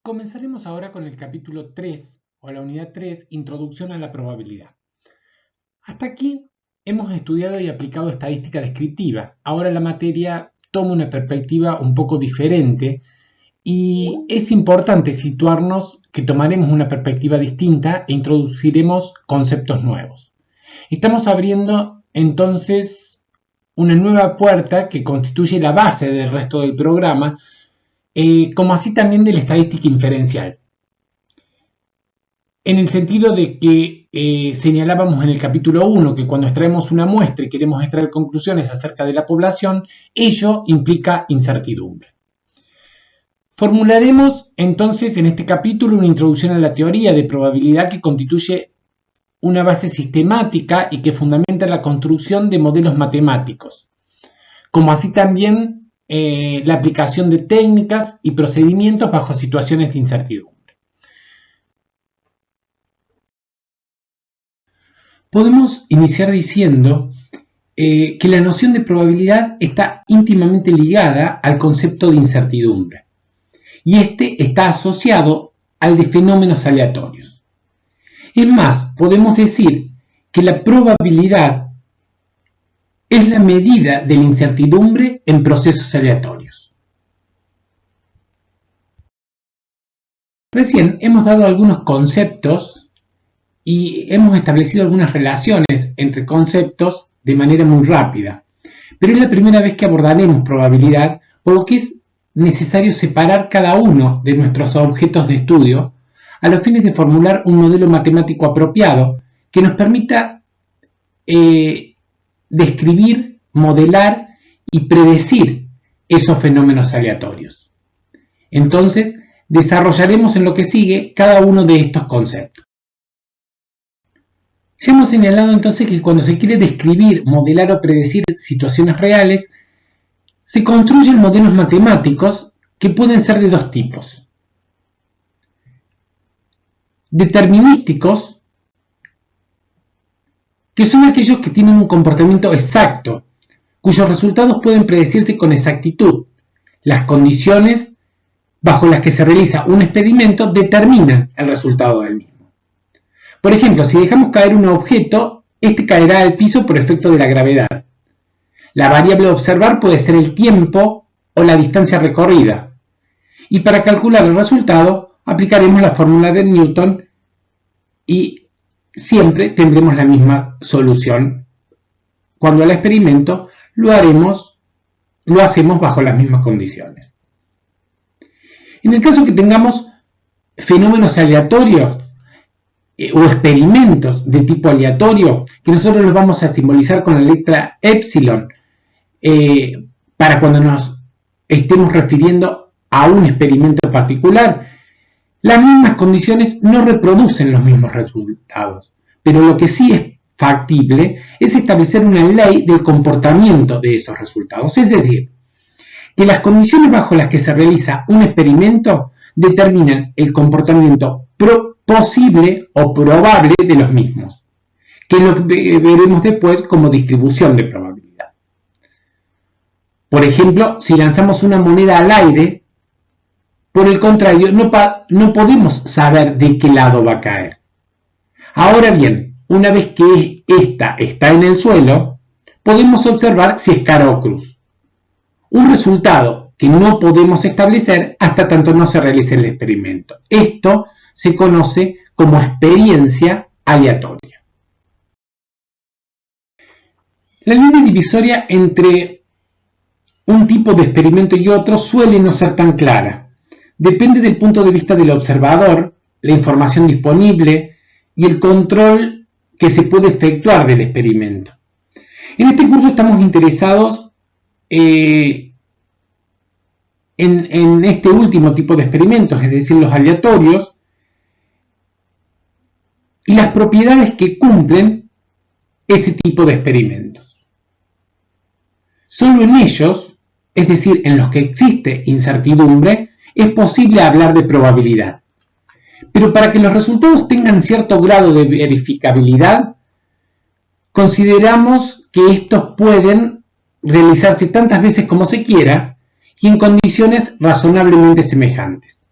Comenzaremos ahora con el capítulo 3 o la unidad 3, Introducción a la probabilidad. Hasta aquí hemos estudiado y aplicado estadística descriptiva. Ahora la materia toma una perspectiva un poco diferente y es importante situarnos que tomaremos una perspectiva distinta e introduciremos conceptos nuevos. Estamos abriendo entonces una nueva puerta que constituye la base del resto del programa, como así también de la estadística inferencial. En el sentido de que señalábamos en el capítulo 1 que cuando extraemos una muestra y queremos extraer conclusiones acerca de la población, ello implica incertidumbre. Formularemos entonces en este capítulo una introducción a la teoría de probabilidad que constituye una base sistemática y que fundamenta la construcción de modelos matemáticos, como así también la aplicación de técnicas y procedimientos bajo situaciones de incertidumbre. Podemos iniciar diciendo que la noción de probabilidad está íntimamente ligada al concepto de incertidumbre, y este está asociado al de fenómenos aleatorios. Es más, podemos decir que la probabilidad es la medida de la incertidumbre en procesos aleatorios. Recién hemos dado algunos conceptos y hemos establecido algunas relaciones entre conceptos de manera muy rápida, pero es la primera vez que abordaremos probabilidad, por lo que es necesario separar cada uno de nuestros objetos de estudio a los fines de formular un modelo matemático apropiado que nos permita describir, modelar y predecir esos fenómenos aleatorios. Entonces, desarrollaremos en lo que sigue cada uno de estos conceptos. Ya hemos señalado entonces que cuando se quiere describir, modelar o predecir situaciones reales, se construyen modelos matemáticos que pueden ser de dos tipos. Determinísticos, que son aquellos que tienen un comportamiento exacto, cuyos resultados pueden predecirse con exactitud. Las condiciones bajo las que se realiza un experimento determinan el resultado del mismo. Por ejemplo, si dejamos caer un objeto, este caerá al piso por efecto de la gravedad. La variable a observar puede ser el tiempo o la distancia recorrida. Y para calcular el resultado, aplicaremos la fórmula de Newton y siempre tendremos la misma solución. Cuando el experimento lo hacemos bajo las mismas condiciones. En el caso que tengamos fenómenos aleatorios o experimentos de tipo aleatorio, que nosotros los vamos a simbolizar con la letra epsilon, para cuando nos estemos refiriendo a un experimento particular, las mismas condiciones no reproducen los mismos resultados, pero lo que sí es factible es establecer una ley del comportamiento de esos resultados, es decir, que las condiciones bajo las que se realiza un experimento determinan el comportamiento posible o probable de los mismos, que es lo que veremos después como distribución de probabilidad. Por ejemplo, si lanzamos una moneda al aire, por el contrario, no podemos saber de qué lado va a caer. Ahora bien, una vez que ésta está en el suelo, podemos observar si es cara o cruz. Un resultado que no podemos establecer hasta tanto no se realice el experimento. Esto se conoce como experiencia aleatoria. La línea divisoria entre un tipo de experimento y otro suele no ser tan clara. Depende del punto de vista del observador, la información disponible y el control que se puede efectuar del experimento. En este curso estamos interesados en este último tipo de experimentos, es decir, los aleatorios, y las propiedades que cumplen ese tipo de experimentos. Solo en ellos, es decir, en los que existe incertidumbre, es posible hablar de probabilidad. Pero para que los resultados tengan cierto grado de verificabilidad, consideramos que estos pueden realizarse tantas veces como se quiera y en condiciones razonablemente semejantes.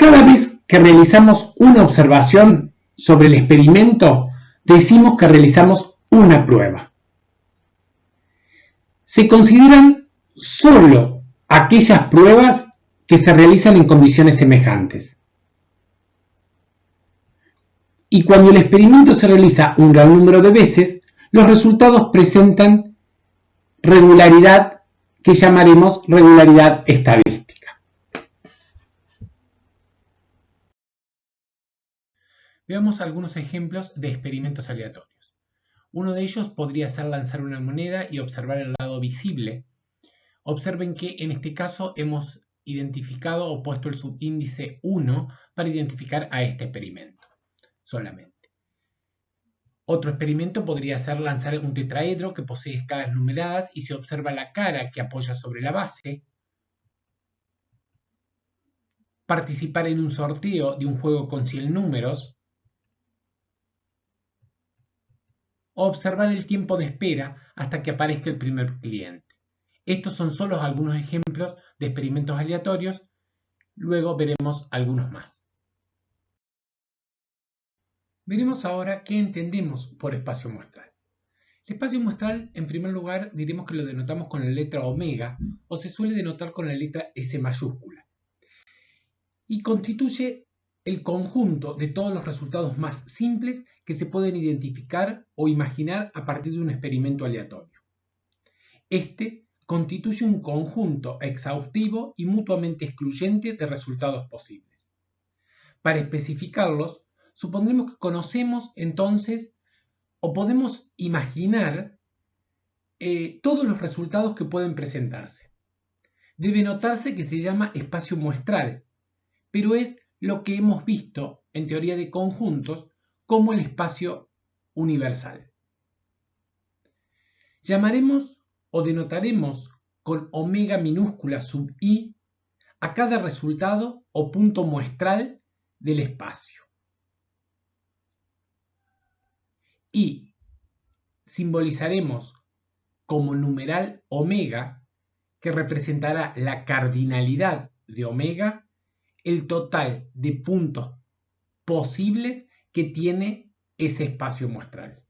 Cada vez que realizamos una observación sobre el experimento, decimos que realizamos una prueba. Se consideran solo aquellas pruebas que se realizan en condiciones semejantes. Y cuando el experimento se realiza un gran número de veces, los resultados presentan regularidad que llamaremos regularidad estadística. Veamos algunos ejemplos de experimentos aleatorios. Uno de ellos podría ser lanzar una moneda y observar el lado visible. Observen que en este caso hemos identificado o puesto el subíndice 1 para identificar a este experimento solamente. Otro experimento podría ser lanzar un tetraedro que posee escalas numeradas y se observa la cara que apoya sobre la base. Participar en un sorteo de un juego con 100 números. O observar el tiempo de espera hasta que aparezca el primer cliente. Estos son solo algunos ejemplos de experimentos aleatorios. Luego veremos algunos más. Veremos ahora qué entendemos por espacio muestral. El espacio muestral, en primer lugar, diremos que lo denotamos con la letra omega o se suele denotar con la letra S mayúscula. Y constituye el conjunto de todos los resultados más simples que se pueden identificar o imaginar a partir de un experimento aleatorio. Este constituye un conjunto exhaustivo y mutuamente excluyente de resultados posibles. Para especificarlos, supondremos que conocemos entonces o podemos imaginar todos los resultados que pueden presentarse. Debe notarse que se llama espacio muestral, pero es lo que hemos visto en teoría de conjuntos como el espacio universal. Llamaremos o denotaremos con omega minúscula sub i a cada resultado o punto muestral del espacio. Y simbolizaremos como numeral omega, que representará la cardinalidad de omega, el total de puntos posibles que tiene ese espacio muestral.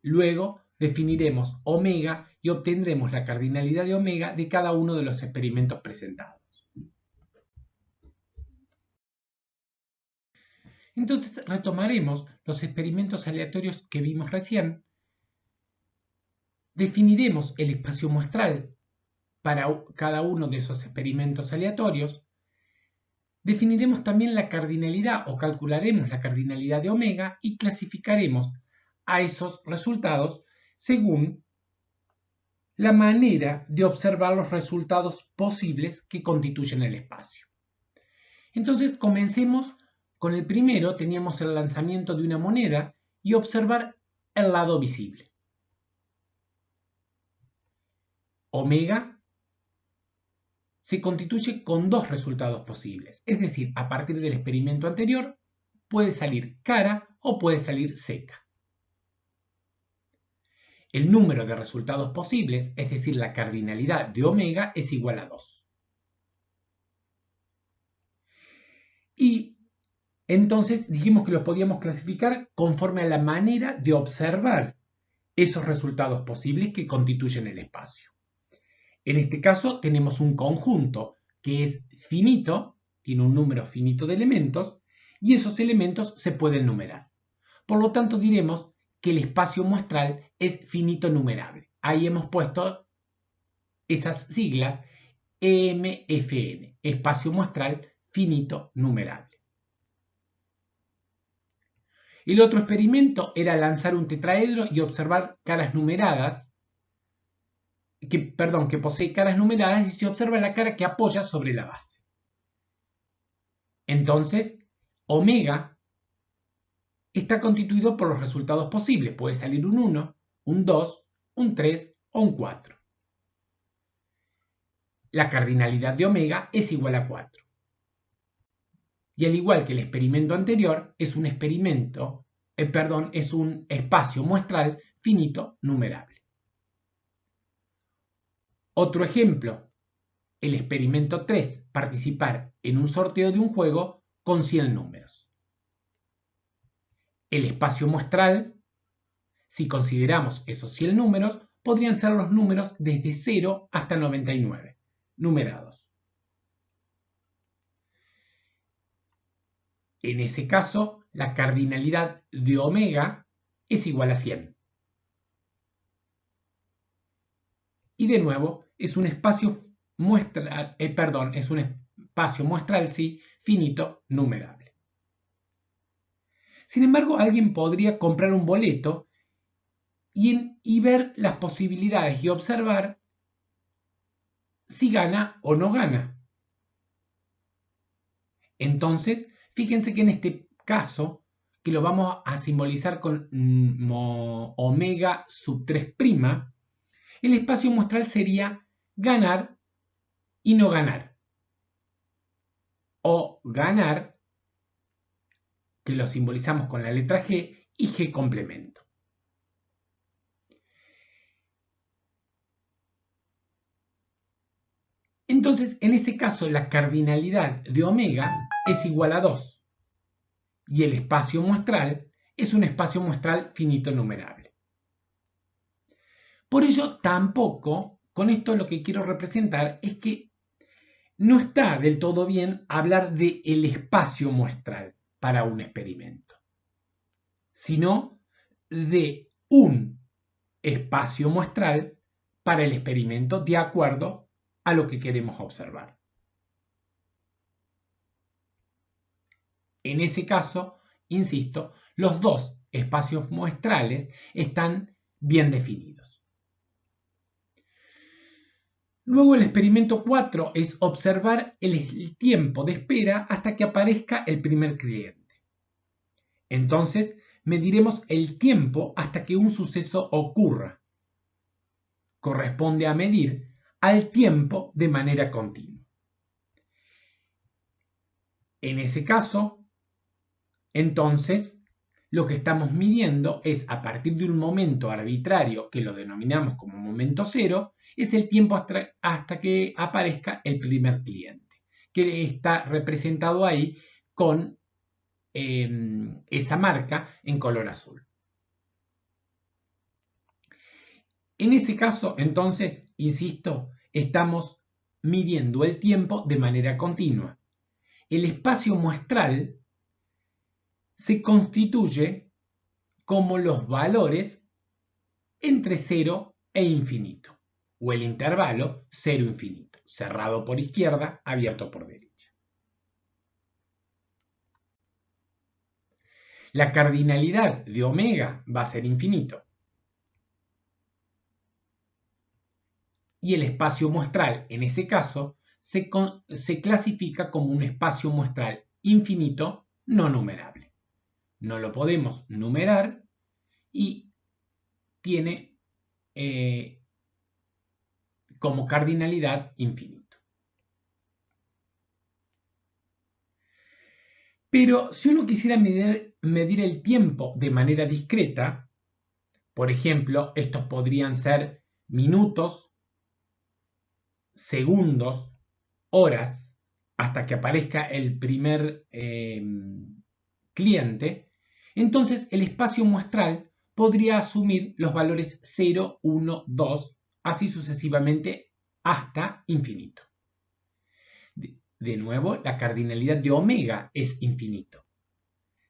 Luego definiremos omega y obtendremos la cardinalidad de omega de cada uno de los experimentos presentados. Entonces retomaremos los experimentos aleatorios que vimos recién. Definiremos el espacio muestral para cada uno de esos experimentos aleatorios. Definiremos también la cardinalidad o calcularemos la cardinalidad de omega y clasificaremos a esos resultados según la manera de observar los resultados posibles que constituyen el espacio. Entonces comencemos con el primero. Teníamos el lanzamiento de una moneda y observar el lado visible. Omega se constituye con dos resultados posibles, es decir, a partir del experimento anterior puede salir cara o puede salir seca. El número de resultados posibles, es decir, la cardinalidad de omega, es igual a 2. Y entonces dijimos que los podíamos clasificar conforme a la manera de observar esos resultados posibles que constituyen el espacio. En este caso tenemos un conjunto que es finito, tiene un número finito de elementos, y esos elementos se pueden numerar. Por lo tanto diremos que el espacio muestral es finito numerable. Ahí hemos puesto esas siglas EMFN, espacio muestral finito numerable. El otro experimento era lanzar un tetraedro y observar caras numeradas, que posee caras numeradas y se observa la cara que apoya sobre la base. Entonces, omega está constituido por los resultados posibles. Puede salir un 1, un 2, un 3 o un 4. La cardinalidad de omega es igual a 4. Y al igual que el experimento anterior, es un espacio muestral finito numerable. Otro ejemplo, El experimento 3, participar en un sorteo de un juego con 100 números. El espacio muestral, si consideramos esos 100 números, podrían ser los números desde 0 hasta 99, numerados. En ese caso, la cardinalidad de omega es igual a 100. Y de nuevo, es un espacio muestral, sí, finito, numerable. Sin embargo, alguien podría comprar un boleto y ver las posibilidades y observar si gana o no gana. Entonces, fíjense que en este caso, que lo vamos a simbolizar con omega sub 3', el espacio muestral sería ganar y no ganar. O ganar, que lo simbolizamos con la letra G, y G complemento. Entonces, en ese caso, la cardinalidad de omega es igual a 2. Y el espacio muestral es un espacio muestral finito numerable. Por ello, tampoco, con esto lo que quiero representar es que no está del todo bien hablar de el espacio muestral para un experimento, sino de un espacio muestral para el experimento de acuerdo a lo que queremos observar. En ese caso, insisto, los dos espacios muestrales están bien definidos. Luego el experimento 4 es observar el tiempo de espera hasta que aparezca el primer cliente. Entonces, mediremos el tiempo hasta que un suceso ocurra. Corresponde a medir al tiempo de manera continua. En ese caso, entonces, lo que estamos midiendo es, a partir de un momento arbitrario que lo denominamos como momento cero, es el tiempo hasta que aparezca el primer cliente, que está representado ahí con esa marca en color azul. En ese caso, entonces, insisto, estamos midiendo el tiempo de manera continua. El espacio muestral se constituye como los valores entre 0 e infinito, o el intervalo 0 infinito, cerrado por izquierda, abierto por derecha. La cardinalidad de omega va a ser infinito. Y el espacio muestral, en ese caso, se clasifica como un espacio muestral infinito no numerable. No lo podemos numerar y tiene como cardinalidad infinito. Pero si uno quisiera medir el tiempo de manera discreta, por ejemplo, estos podrían ser minutos, segundos, horas, hasta que aparezca el primer cliente, entonces el espacio muestral podría asumir los valores 0, 1, 2, así sucesivamente hasta infinito. De nuevo, la cardinalidad de omega es infinito.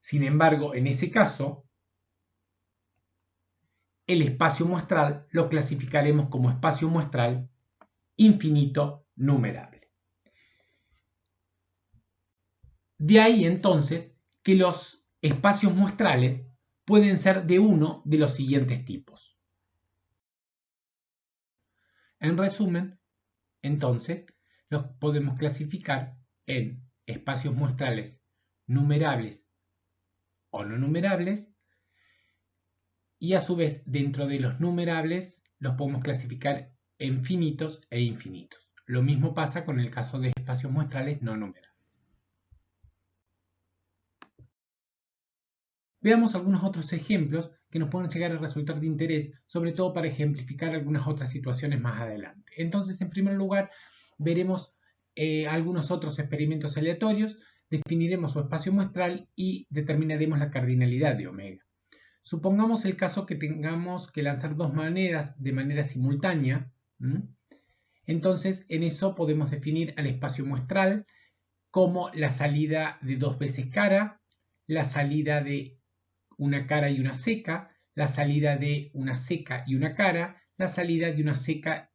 Sin embargo, en ese caso, el espacio muestral lo clasificaremos como espacio muestral infinito numerable. De ahí entonces que los espacios muestrales pueden ser de uno de los siguientes tipos. En resumen, entonces, los podemos clasificar en espacios muestrales numerables o no numerables, y a su vez dentro de los numerables los podemos clasificar en finitos e infinitos. Lo mismo pasa con el caso de espacios muestrales no numerables. Veamos algunos otros ejemplos que nos pueden llegar a resultar de interés, sobre todo para ejemplificar algunas otras situaciones más adelante. Entonces, en primer lugar, veremos algunos otros experimentos aleatorios, definiremos su espacio muestral y determinaremos la cardinalidad de omega. Supongamos el caso que tengamos que lanzar dos monedas de manera simultánea. Entonces, en eso podemos definir al espacio muestral como la salida de dos veces cara, la salida de una cara y una seca, la salida de una seca y una cara, la salida de una seca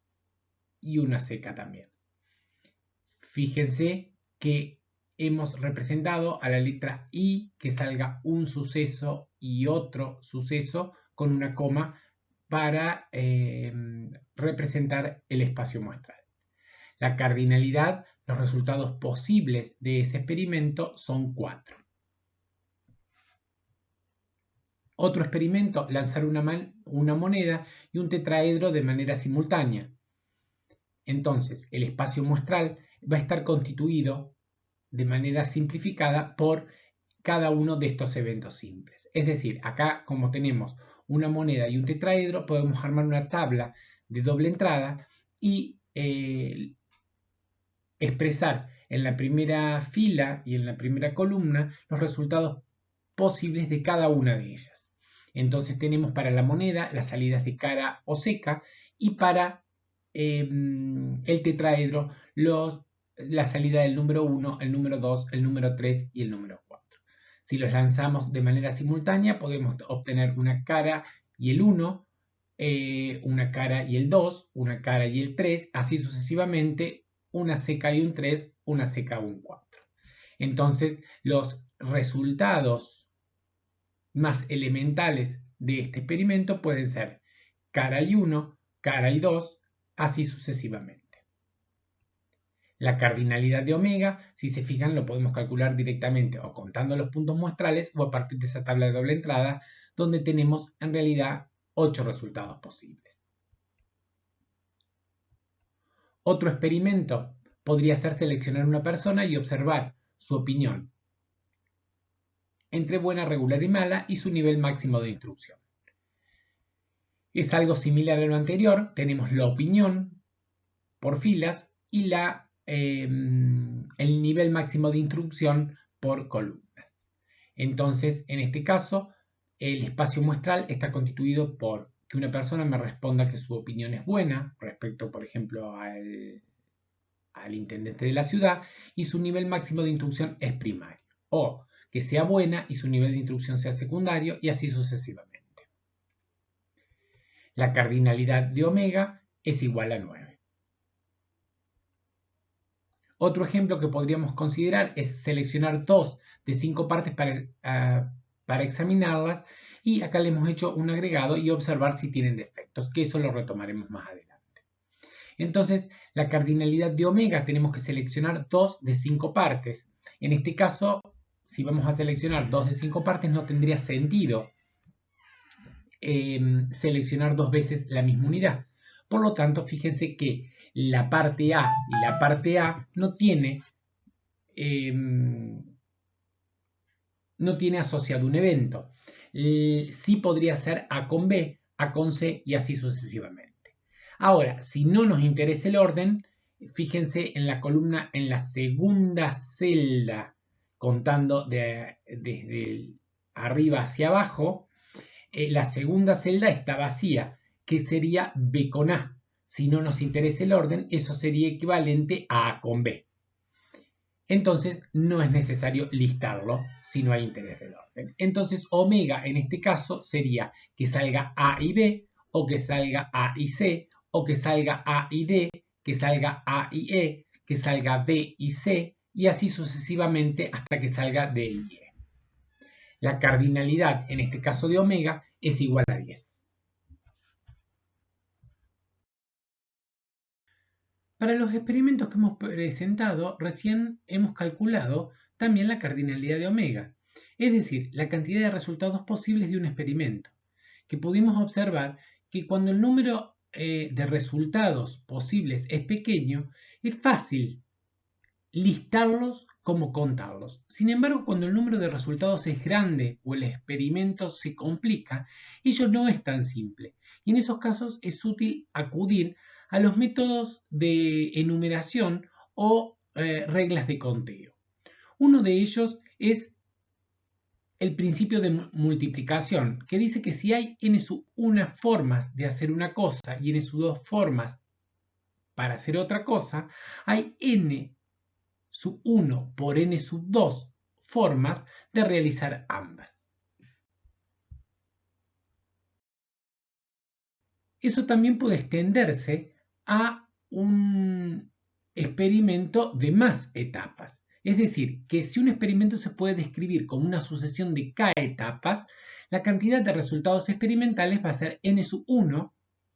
y una seca también. Fíjense que hemos representado a la letra I que salga un suceso y otro suceso con una coma para representar el espacio muestral. La cardinalidad, los resultados posibles de ese experimento son 4. Otro experimento, lanzar una moneda y un tetraedro de manera simultánea. Entonces, el espacio muestral va a estar constituido de manera simplificada por cada uno de estos eventos simples. Es decir, acá como tenemos una moneda y un tetraedro, podemos armar una tabla de doble entrada y expresar en la primera fila y en la primera columna los resultados posibles de cada una de ellas. Entonces tenemos para la moneda las salidas de cara o seca y para el tetraedro la salida del número 1, el número 2, el número 3 y el número 4. Si los lanzamos de manera simultánea podemos obtener una cara y el 1, una cara y el 2, una cara y el 3, así sucesivamente, una seca y un 3, una seca y un 4. Entonces los resultados más elementales de este experimento pueden ser cara y 1, cara y 2, así sucesivamente. La cardinalidad de omega, si se fijan, lo podemos calcular directamente o contando los puntos muestrales o a partir de esa tabla de doble entrada, donde tenemos en realidad 8 resultados posibles. Otro experimento podría ser seleccionar una persona y observar su opinión entre buena, regular y mala y su nivel máximo de instrucción. Es algo similar a lo anterior, tenemos la opinión por filas y el nivel máximo de instrucción por columnas. Entonces, en este caso, el espacio muestral está constituido por que una persona me responda que su opinión es buena respecto, por ejemplo, al intendente de la ciudad y su nivel máximo de instrucción es primario. O que sea buena y su nivel de instrucción sea secundario y así sucesivamente. La cardinalidad de omega es igual a 9. Otro ejemplo que podríamos considerar es seleccionar 2 de 5 partes para examinarlas y acá le hemos hecho un agregado y observar si tienen defectos, que eso lo retomaremos más adelante. Entonces, la cardinalidad de omega tenemos que seleccionar 2 de 5 partes. En este caso, si vamos a seleccionar 2 de 5 partes, no tendría sentido seleccionar 2 veces la misma unidad. Por lo tanto, fíjense que la parte A y la parte A no tiene asociado un evento. Sí podría ser A con B, A con C y así sucesivamente. Ahora, si no nos interesa el orden, fíjense en la columna, en la segunda celda, contando desde arriba hacia abajo, la segunda celda está vacía, que sería B con A. Si no nos interesa el orden, eso sería equivalente a A con B. Entonces, no es necesario listarlo si no hay interés del orden. Entonces, omega en este caso sería que salga A y B, o que salga A y C, o que salga A y D, que salga A y E, que salga B y C, y así sucesivamente hasta que salga D y E. La cardinalidad, en este caso de omega, es igual a 10. Para los experimentos que hemos presentado, recién hemos calculado también la cardinalidad de omega, es decir, la cantidad de resultados posibles de un experimento, que pudimos observar que cuando el número de resultados posibles es pequeño, es fácil listarlos como contarlos. Sin embargo, cuando el número de resultados es grande o el experimento se complica, ello no es tan simple. Y en esos casos es útil acudir a los métodos de enumeración o reglas de conteo. Uno de ellos es el principio de multiplicación, que dice que si hay n sub 1 formas de hacer una cosa y n sub 2 formas para hacer otra cosa, hay n sub 1 por n sub 2 formas de realizar ambas. Eso también puede extenderse a un experimento de más etapas. Es decir, que si un experimento se puede describir como una sucesión de k etapas, la cantidad de resultados experimentales va a ser n sub 1,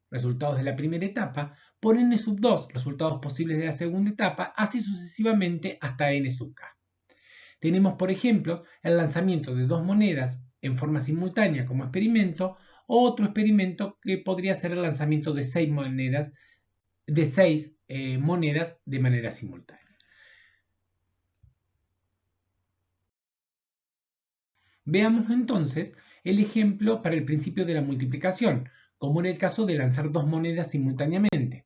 resultados de la primera etapa, por n sub 2, resultados posibles de la segunda etapa, así sucesivamente hasta n sub k. Tenemos, por ejemplo, el lanzamiento de 2 monedas en forma simultánea como experimento, o otro experimento que podría ser el lanzamiento de 6 monedas de manera simultánea. Veamos entonces el ejemplo para el principio de la multiplicación, como en el caso de lanzar 2 monedas simultáneamente.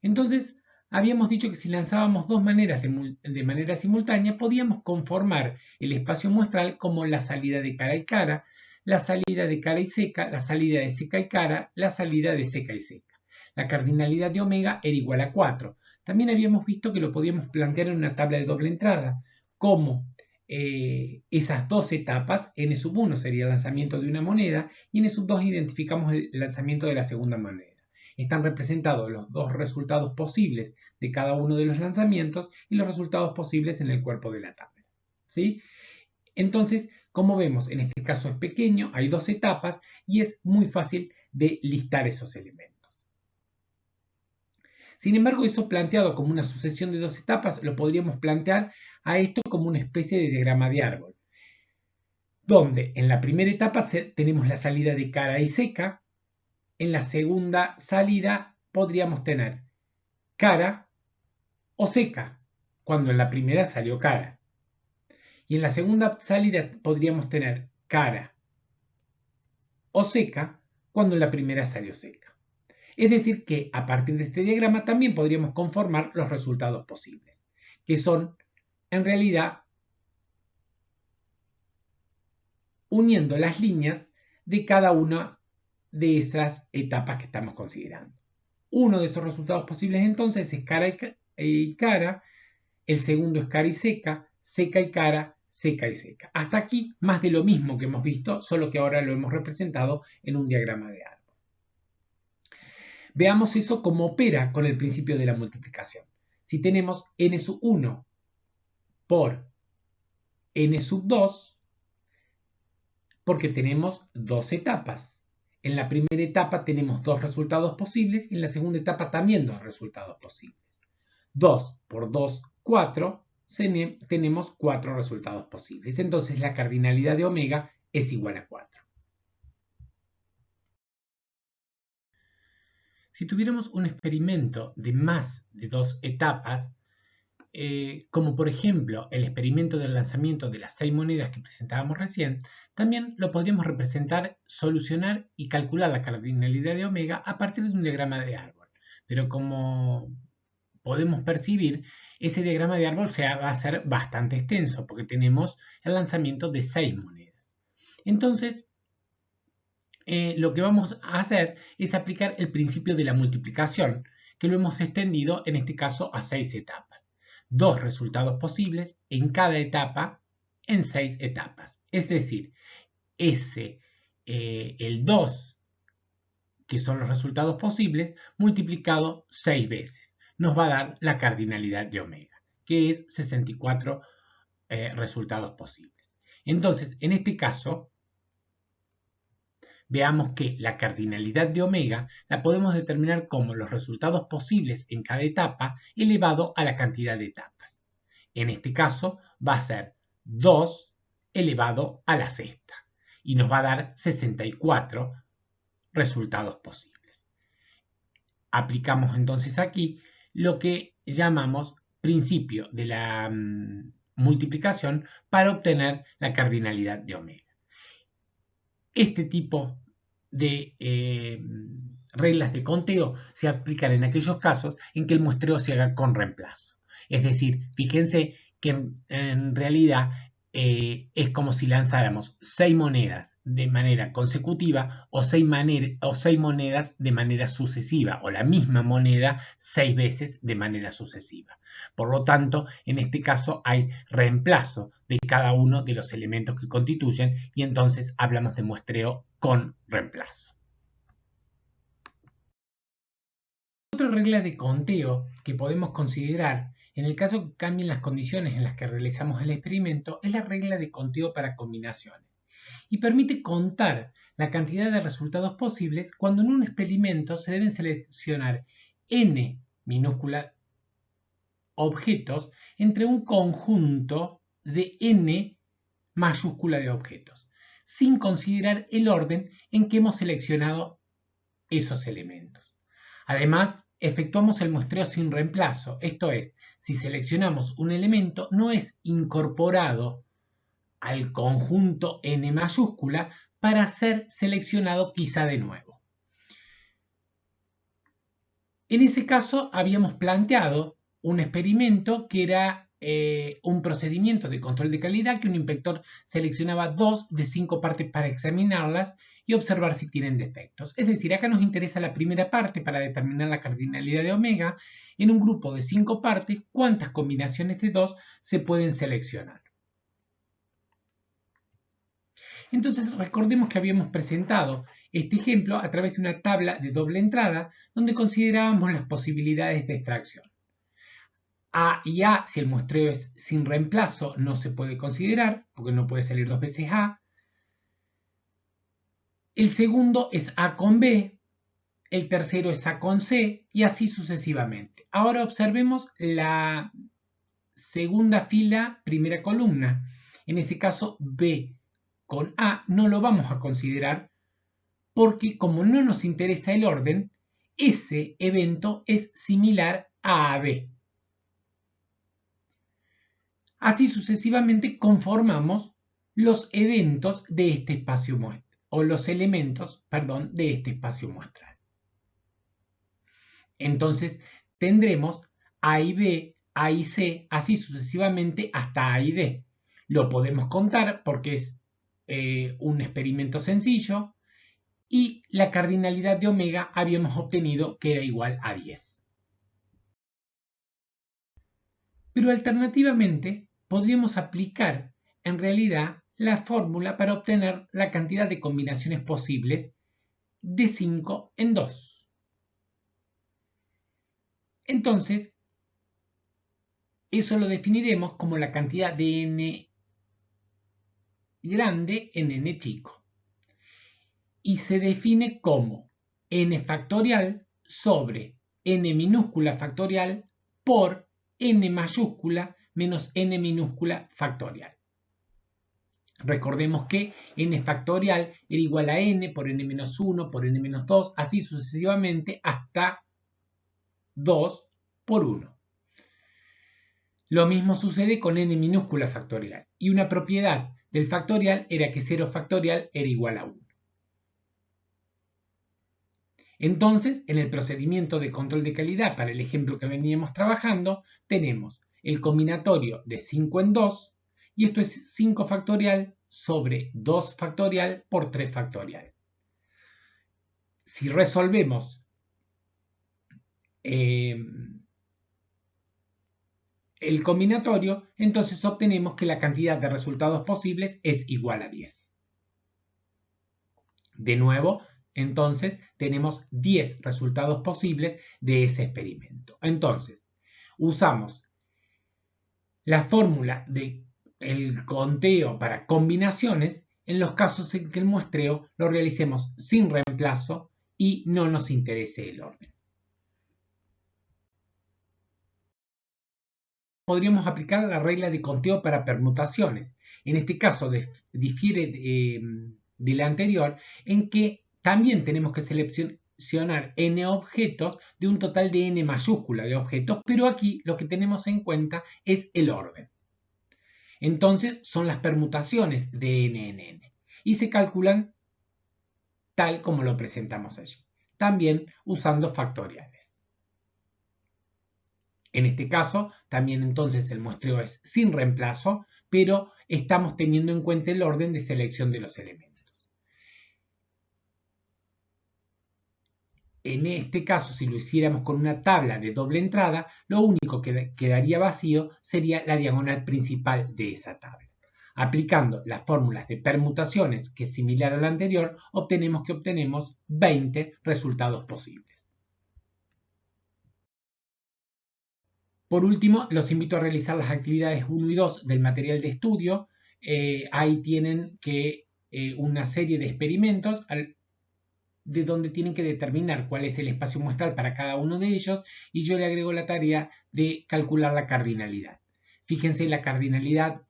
Entonces, habíamos dicho que si lanzábamos 2 monedas de manera simultánea, podíamos conformar el espacio muestral como la salida de cara y cara, la salida de cara y seca, la salida de seca y cara, la salida de seca y seca. La cardinalidad de omega era igual a 4. También habíamos visto que lo podíamos plantear en una tabla de doble entrada, como esas dos etapas, n sub 1 sería el lanzamiento de una moneda y n sub 2 identificamos el lanzamiento de la segunda moneda. Están representados los dos resultados posibles de cada uno de los lanzamientos y los resultados posibles en el cuerpo de la tabla. ¿Sí? Entonces, como vemos, en este caso es pequeño, hay dos etapas y es muy fácil de listar esos elementos. Sin embargo, eso planteado como una sucesión de dos etapas, lo podríamos plantear a esto como una especie de diagrama de árbol, donde en la primera etapa tenemos la salida de cara y seca, en la segunda salida podríamos tener cara o seca, cuando en la primera salió cara. Y en la segunda salida podríamos tener cara o seca, cuando en la primera salió seca. Es decir, que a partir de este diagrama también podríamos conformar los resultados posibles, que son, en realidad, uniendo las líneas de cada una de esas etapas que estamos considerando. Uno de esos resultados posibles entonces es cara y cara, el segundo es cara y seca, seca y cara, seca y seca. Hasta aquí más de lo mismo que hemos visto, solo que ahora lo hemos representado en un diagrama de árbol. Veamos eso cómo opera con el principio de la multiplicación. Si tenemos n sub 1 por n sub 2, porque tenemos dos etapas. En la primera etapa tenemos dos resultados posibles y en la segunda etapa también dos resultados posibles. 2 por 2, 4, tenemos 4 resultados posibles. Entonces la cardinalidad de omega es igual a 4. Si tuviéramos un experimento de más de dos etapas, como por ejemplo el experimento del lanzamiento de las 6 monedas que presentábamos recién, también lo podríamos representar, solucionar y calcular la cardinalidad de omega a partir de un diagrama de árbol. Pero como podemos percibir, ese diagrama de árbol va a ser bastante extenso porque tenemos el lanzamiento de 6 monedas. Entonces, lo que vamos a hacer es aplicar el principio de la multiplicación, que lo hemos extendido en este caso a 6 etapas. 2 resultados posibles en cada etapa en 6 etapas. Es decir, el 2, que son los resultados posibles, multiplicado 6 veces, nos va a dar la cardinalidad de omega, que es 64 resultados posibles. Entonces, en este caso, veamos que la cardinalidad de omega la podemos determinar como los resultados posibles en cada etapa elevado a la cantidad de etapas. En este caso va a ser 2 elevado a la sexta y nos va a dar 64 resultados posibles. Aplicamos entonces aquí lo que llamamos principio de la multiplicación para obtener la cardinalidad de omega. Este tipo de reglas de conteo se aplican en aquellos casos en que el muestreo se haga con reemplazo. Es decir, fíjense que en realidad es como si lanzáramos 6 monedas de manera consecutiva o 6 monedas de manera sucesiva o la misma moneda 6 veces de manera sucesiva. Por lo tanto, en este caso hay reemplazo de cada uno de los elementos que constituyen y entonces hablamos de muestreo con reemplazo. Otra regla de conteo que podemos considerar en el caso que cambien las condiciones en las que realizamos el experimento es la regla de conteo para combinaciones y permite contar la cantidad de resultados posibles cuando en un experimento se deben seleccionar n minúscula objetos entre un conjunto de n mayúscula de objetos, sin considerar el orden en que hemos seleccionado esos elementos. Además, efectuamos el muestreo sin reemplazo, esto es, si seleccionamos un elemento no es incorporado al conjunto n mayúscula para ser seleccionado quizá de nuevo. En ese caso habíamos planteado un experimento que era un procedimiento de control de calidad que un inspector seleccionaba 2 de 5 partes para examinarlas y observar si tienen defectos. Es decir, acá nos interesa la primera parte para determinar la cardinalidad de omega. En un grupo de 5 partes, ¿cuántas combinaciones de 2 se pueden seleccionar? Entonces, recordemos que habíamos presentado este ejemplo a través de una tabla de doble entrada donde considerábamos las posibilidades de extracción. A y A, si el muestreo es sin reemplazo, no se puede considerar porque no puede salir 2 veces A. El segundo es A con B, el tercero es A con C y así sucesivamente. Ahora observemos la segunda fila, primera columna. En ese caso, B con A no lo vamos a considerar porque como no nos interesa el orden, ese evento es similar a AB. Así sucesivamente conformamos los eventos de este espacio muestral, o los elementos, perdón, de este espacio muestral. Entonces tendremos A y B, A y C, así sucesivamente hasta A y D. Lo podemos contar porque es un experimento sencillo y la cardinalidad de omega habíamos obtenido que era igual a 10. Pero alternativamente podríamos aplicar en realidad la fórmula para obtener la cantidad de combinaciones posibles de 5 en 2. Entonces, eso lo definiremos como la cantidad de n grande en n chico. Y se define como n factorial sobre n minúscula factorial por n mayúscula menos n minúscula factorial. Recordemos que n factorial era igual a n por n menos 1 por n menos 2, así sucesivamente hasta 2 por 1. Lo mismo sucede con n minúscula factorial. Y una propiedad del factorial era que 0 factorial era igual a 1. Entonces, en el procedimiento de control de calidad, para el ejemplo que veníamos trabajando, tenemos el combinatorio de 5 en 2, y esto es 5 factorial sobre 2 factorial por 3 factorial. Si resolvemos el combinatorio, entonces obtenemos que la cantidad de resultados posibles es igual a 10. De nuevo, entonces tenemos 10 resultados posibles de ese experimento. Entonces, usamos la fórmula del conteo para combinaciones en los casos en que el muestreo lo realicemos sin reemplazo y no nos interese el orden. Podríamos aplicar la regla de conteo para permutaciones. En este caso difiere de la anterior en que también tenemos que seleccionar n objetos de un total de n mayúscula de objetos, pero aquí lo que tenemos en cuenta es el orden. Entonces son las permutaciones de n en n y se calculan tal como lo presentamos allí. también usando factoriales. En este caso, también entonces el muestreo es sin reemplazo, pero estamos teniendo en cuenta el orden de selección de los elementos. En este caso, si lo hiciéramos con una tabla de doble entrada, lo único que quedaría vacío sería la diagonal principal de esa tabla. Aplicando las fórmulas de permutaciones, que es similar a la anterior, obtenemos 20 resultados posibles. Por último, los invito a realizar las actividades 1 y 2 del material de estudio. Ahí tienen una serie de experimentos de donde tienen que determinar cuál es el espacio muestral para cada uno de ellos, y yo le agrego la tarea de calcular la cardinalidad. Fíjense la cardinalidad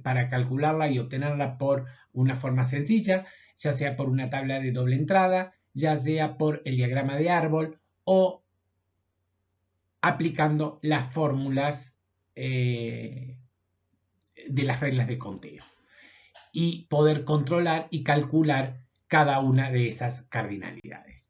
para calcularla y obtenerla por una forma sencilla, ya sea por una tabla de doble entrada, ya sea por el diagrama de árbol o aplicando las fórmulas de las reglas de conteo, y poder controlar y calcular cada una de esas cardinalidades.